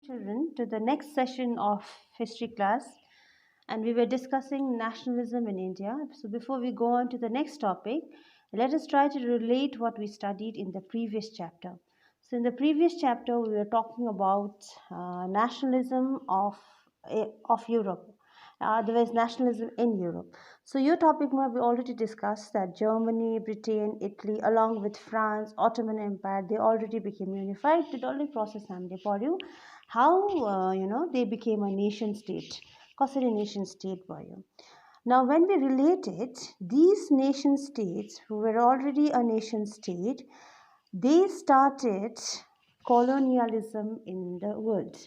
children to the next session of history class, and we were discussing nationalism in India. So before we go on to the next topic, let us try to relate what we studied in the previous chapter. So in the previous chapter we were talking about nationalism of Europe. Otherwise, nationalism in Europe. So, your topic we already discussed that Germany, Britain, Italy, along with France, Ottoman Empire, they already became unified. The only process हामीले पढ्यौँ how they became a nation state. कसरी nation state भयो. Now, when we relate it, these nation states who were already a nation state, they started colonialism in the world.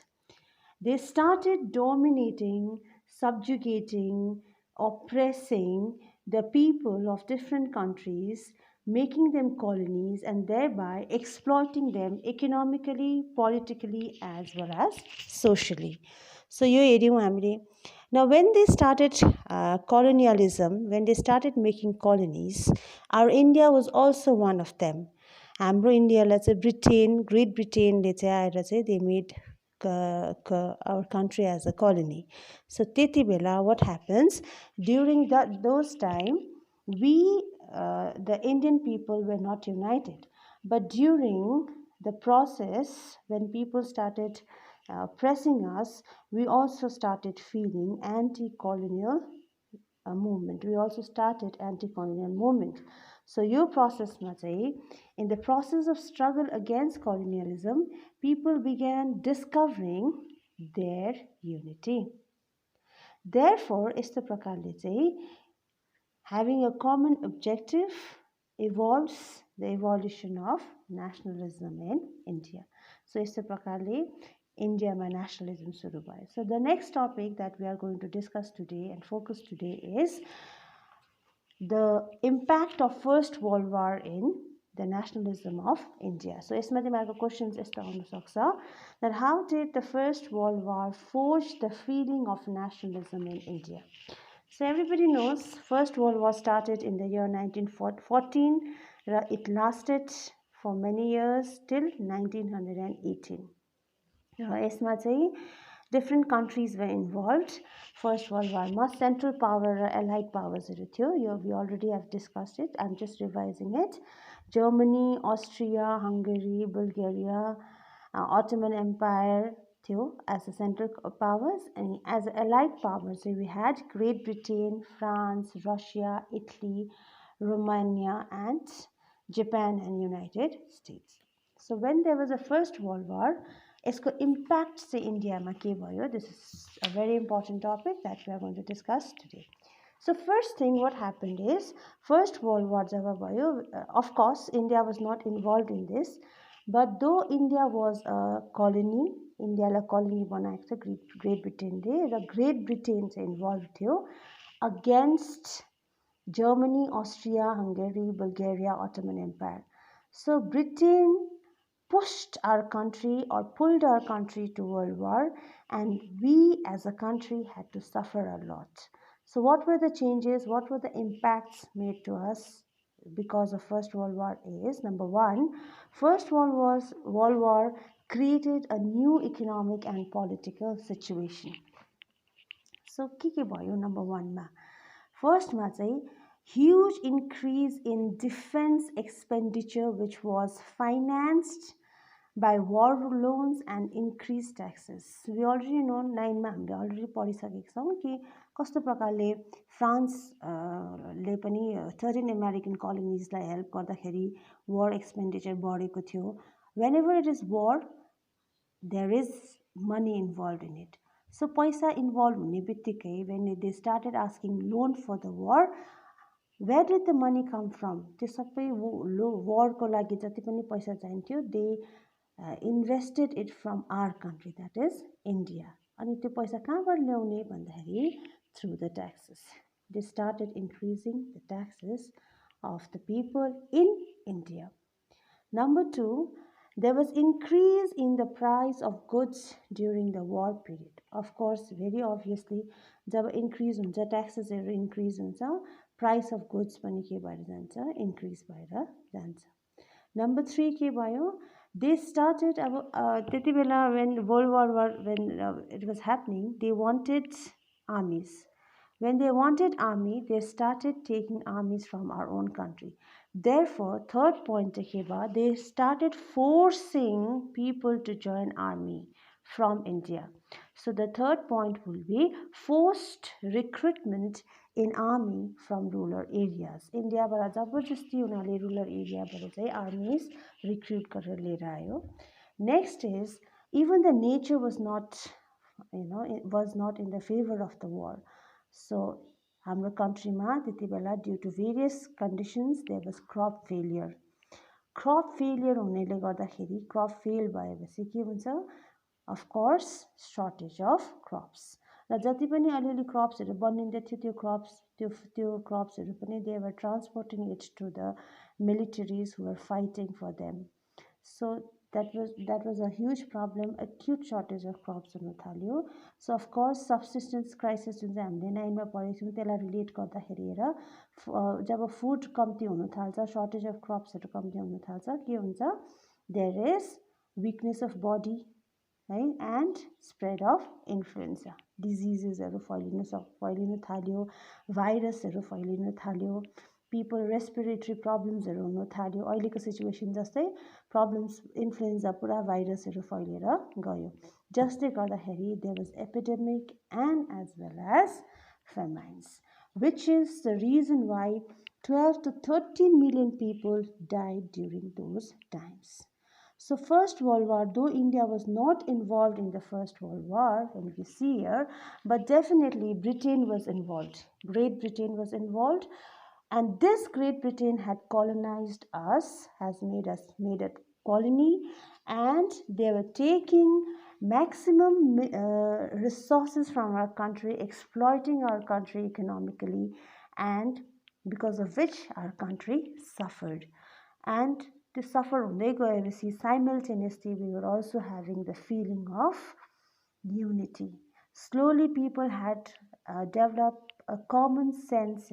They started dominating, subjugating, oppressing the people of different countries, making them colonies, and thereby exploiting them economically, politically, as well as socially. So, यो हेऱ्यौँ हामीले. Now, when they started colonialism, when they started making colonies, our India was also one of them. हाम्रो इन्डियालाई चाहिँ great ब्रिटेनले चाहिँ आएर चाहिँ they made our country as a colony. So त्यति बेला what happens during those time we the Indian people were not united, but during the process when people started pressing us, we also started feeling anti-colonial movement. We also started anti-colonial movement. So your process in the process of struggle against colonialism, people began discovering their unity. Therefore, यस्तो प्रकारले चाहिँ having a common objective evolves the evolution of nationalism in India. So यस्तो प्रकारले Indiaमा nationalism सुरु भयो. So the next topic that we are going to discuss today and focus today is the impact of First World War in the nationalism of India. So यसमा तिमीहरूको questions यस्तो आउन सक्छ that how did the First World War forge the feeling of nationalism in India? So everybody knows First World War started in the year 1914. It lasted for many years till 1918. यसमा चाहिँ different countries were involved. First World War Central Power Allied Powers थियो. We already have discussed it. I'm just revising it. Germany, Austria, Hungary, Bulgaria, Ottoman Empire थियो as the central powers, and as allied powers we had Great Britain, France, Russia, Italy, Romania, and Japan and United States. So when there was a First World War, यसको impact चाहिँ इन्डियामा के भयो? This is a very important topic that we are going to discuss today. So first thing what happened is First World War जब भयो, of course India was not involved in this, but though India was a colony, इन्डियालाई colony बनाएको छ Great Britainले, र Great Britain चाहिँ involved थियो against Germany, Austria, Hungary, Bulgaria, Ottoman Empire. So Britain pushed our country or pulled our country to World War, and we as a country had to suffer a lot. So what were the changes, what were the impacts made to us because of First World War is, number one, First World War created a new economic and political situation. So के भयो number one मा? First मा चाहिँ huge increase in defense expenditure which was financed by war loans and increased taxes. We already know 9 मा हामीले already पढिसकेका छौं कि कस्तो प्रकारले फ्रान्स ले पनि 13 अमेरिकन coloniesलाई हेल्प गर्दाखेरि war expenditure बढेको थियो. Whenever it is war, there is money involved in it. So पैसा involved हुने बित्तिकै when they started asking loan for the war, where did the money come from? त्यो सबै war को लागि जति पनि पैसा चाहिन्थ्यो, they invested it from our country, that is India. अनि त्यो पैसा कहाँबाट ल्याउने भन्दाखेरि through the taxes. They started increasing the taxes of the people in India. Number two, there was increase in the price of goods during the war period. Of course, very obviously, जब increase हुन्छ, taxes increase हुन्छ, price of goods पनि के भएर जान्छ, increase भएर जान्छ. Number three के भयो? They started त्यति बेला when World War when it was happening, they wanted armies. When they wanted army, they started taking armies from our own country. Therefore, third point Tekiba, they started forcing people to join army from India. So the third point will be forced recruitment in army from rural areas. India बाट जबरजस्ती उनीहरूले rural area बाट चाहिँ armies recruit गरेर लिएर आयो. Next is even the nature was not, it was not in the favor of the war. So हाम्रो कन्ट्रीमा त्यति बेला due to various conditions there was crop failure. Crop failure हुनेले गर्दाखेरि crop fail भएपछि के हुन्छ? Of course, shortage of crops. र जति पनि अलिअलि क्रप्सहरू बनिँदै थियो त्यो क्रप्सहरू पनि they were transporting it to the militaries who were fighting for them. So that was a huge problem, acute shortage of crops हुन थाल्यो. So of course subsistence crisis जुन चाहिँ हामीले 9 मा पढेको छौँ त्यसलाई रिलेट गर्दाखेरि हेर जब फुड कम्ती हुन थाल्छ, shortage of crops हरू कम्ती हुन थाल्छ, के हुन्छ? There is weakness of body, right? And spread of influenza diseasesहरू फैलिन थाल्यो, भाइरसहरू फैलिन थाल्यो, people respiratory problemsहरू हुन थाल्यो. अहिलेको सिचुएसन जस्तै प्रब्लम्स इन्फ्लुएन्जा पुरा भाइरसहरू फैलेर गयो. जसले गर्दाखेरि there was epidemic and as well as famines, which is the reason why 12 to 13 million people died during those times. So First World War, though India was not involved in the First World War, when we see here, but definitely Britain was involved. Great Britain was involved, and this Great Britain had colonized us, has made a colony, and they were taking maximum resources from our country, exploiting our country economically, and because of which our country suffered. And to suffer हुँदै गएपछि simultaneously we were also having the feeling of unity. Slowly people had developed a common sense,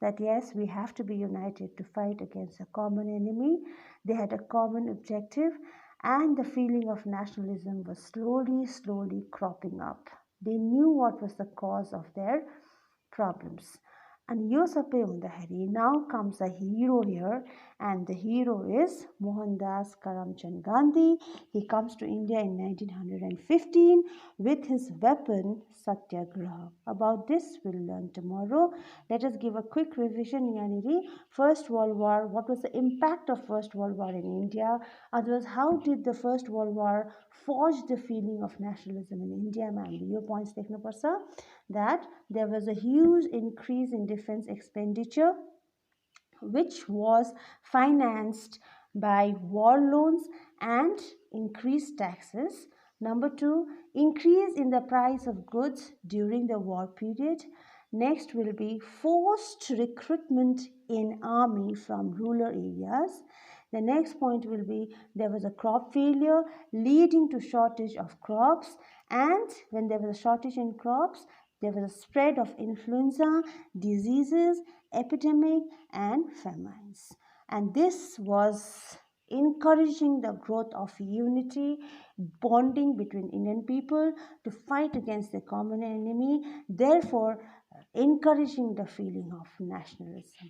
that yes, we have to be united to fight against a common enemy. They had a common objective, and the feeling of nationalism was slowly cropping up. They knew what was the cause of their problems. And यो सबै हुँदाखेरि now comes a hero here, and the hero is Mohandas Karamchand Gandhi. He comes to India in 1915 with his weapon Satyagraha. About this we'll learn tomorrow. Let us give a quick revision. Yani, First World War, what was the impact of First World War in India? Otherwise, how did the First World War forge the feeling of nationalism in India? Your points देख्नुपर्छ. That there was a huge increase in defense expenditure, which was financed by war loans and increased taxes. Number 2, increase in the price of goods during the war period. Next will be forced recruitment in army from rural areas. The next point will be there was a crop failure leading to shortage of crops, and when there was a shortage in crops, there was a spread of influenza, diseases, epidemic, and famines. And this was encouraging the growth of unity, bonding between Indian people to fight against the common enemy, therefore encouraging the feeling of nationalism.